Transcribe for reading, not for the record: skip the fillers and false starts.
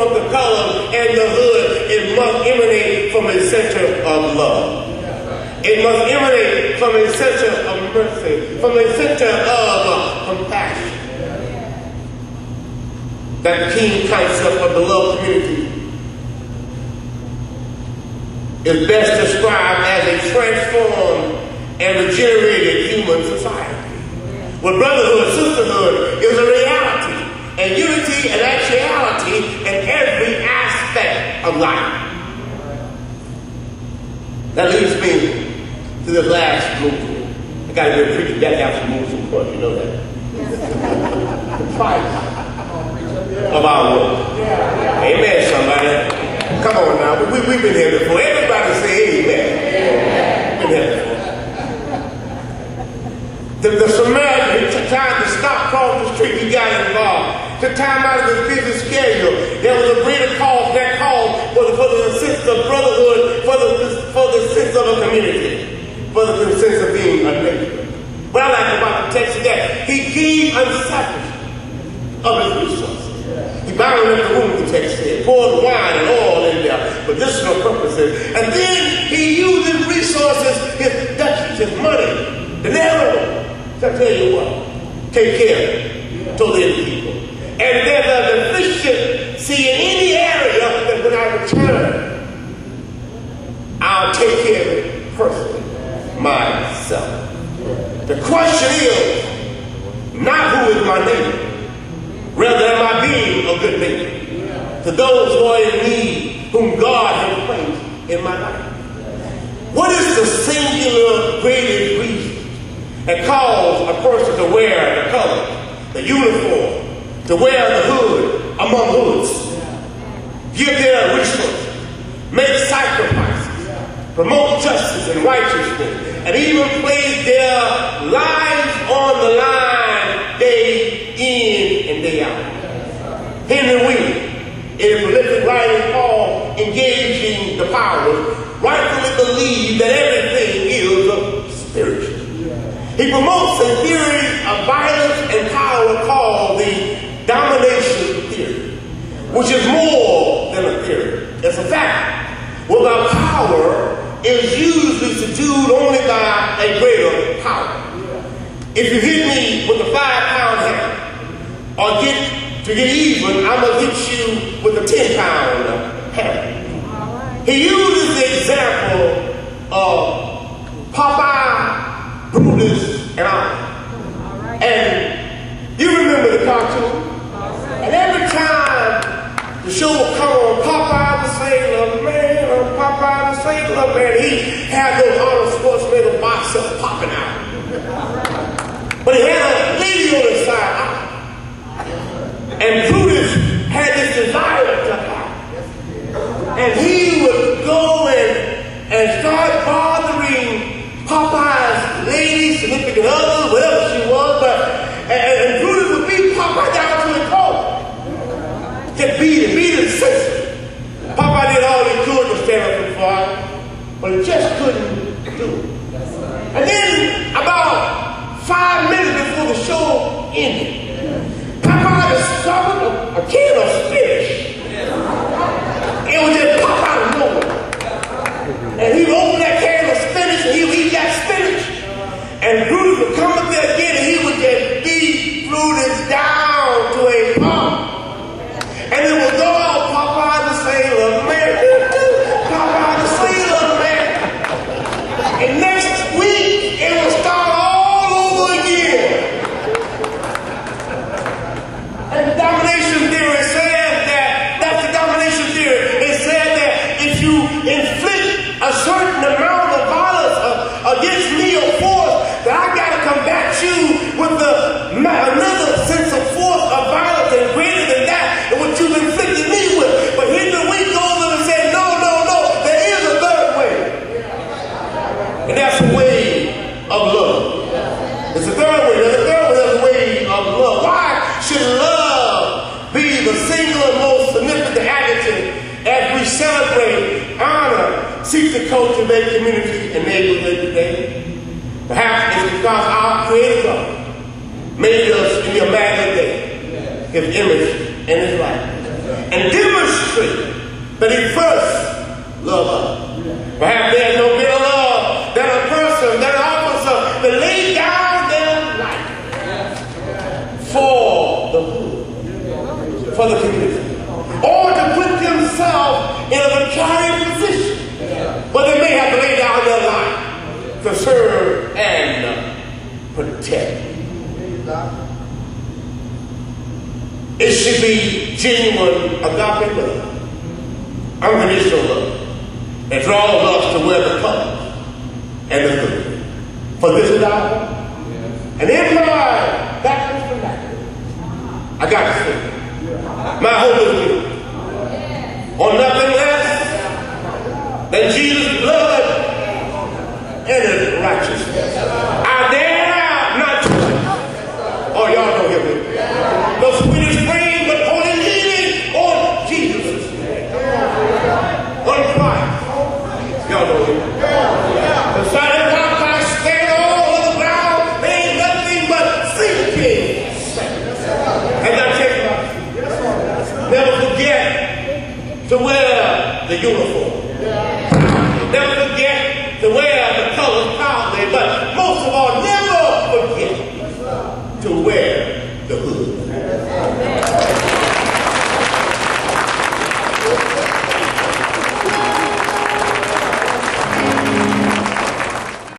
from the color and the hood. It must emanate from a center of love. It must emanate from a center of mercy, from a center of compassion. That key concept of the love community is best described as a transformed and regenerated human society, where brotherhood, sisterhood is a reality, and unity and actuality in every aspect of life. That leads me to the last movement. I got to be a preacher. You got to have some moves in front. You know that. The price of our work. Amen, somebody. Come on now. We've been here before. Everybody say amen. We've been here before. The Samaritan trying to stop crossing the street, he got involved. To time out of his busy schedule, there was a greater cause. That cause was for the sense of brotherhood, for the sense of a community, for the sense of being a neighbor. What I like about the text is that he gave unselfish of his resources. He bound up the room, the text said, poured wine and oil in there for medicinal purposes. And then he used his resources, his ducats, his money, the narrow. So I tell you what, take care to the people. And there's a deficiency in any area that when I return, I'll take care of it personally, myself. The question is not who is my neighbor, rather am I being a good neighbor to those who are in need, whom God has placed in my life. What is the singular greatest reason that calls a person to wear the color, the uniform, to wear the hood among hoods, give their resources, make sacrifices, promote justice and righteousness, and even place their lives on the line day in and day out? Henry Wheeler, in a prolific writing called Engaging the Powers, rightfully believed that everything is spiritual. He promotes a theory of violence and power called the domination theory, which is more than a theory. It's a fact. Well, our power is usually subdued only by a greater power. If you hit me with a 5-pound hammer, or to get even, I'm going to hit you with a 10-pound hammer. He uses the example of Popeye, Brutus, and I. And you remember the cartoon? And every time the show would come on, Popeye the Sailor Man, or Popeye the Sailor Man, he had those Arnold Schwarzenegger biceps popping out. But he had a lady on his side. And Brutus had this desire to have. And he would go and start bothering Popeye's lady, significant other, whatever she was, and Brutus would beat Popeye down to his core. Just beat him senseless. Popeye did all he could to stand up and fight, but he just couldn't do it. And then about 5 minutes before the show ended, Popeye discovered a can of spinach. It was just pop out of nowhere. And he opened that can of spinach and he would eat that spinach. And Brutus would come up there again and he would just beat Brutus down to a pulp. And it would go out, Popeye the Sailor Man, Popeye the Sailor Man. And next week it would start all over again. And the domination theory says that's the domination theory. It said that if you inflict a certain amount of violence against me or force, that I got to combat you with another sense of force of violence and greater than that, and what you've inflicted me with. But Henry Wheeler goes up and said, no, there is a third way. And that's the way of love. It's a third way. There's a third way. There's a way of love. Why should love be the single most significant adjective as we celebrate, honor, seek to cultivate community and neighborhood today? Perhaps it's because our Creator God made us in the immaculate day, His image and His likeness. and demonstrate that he first loved us. Perhaps there's no greater love than a person, than an officer that laid down their life for the good, for the community, or to put themselves in a vicarious position, but they may have to lay down their life to serve and protect. It should be genuine agape love, unconditional love, that draws us to wear the colors and the good. For this is our hope. And in my baptism for life, I got to say, my hope is built on nothing less than Jesus' blood and his righteousness. I dare not to. Oh, y'all don't hear me. The sweetest frame, but only leaning on Jesus. On Christ. Y'all know it. The solid rock I stand all on the ground, there ain't nothing but sinking. And I tell you, never forget to wear the uniform. Never forget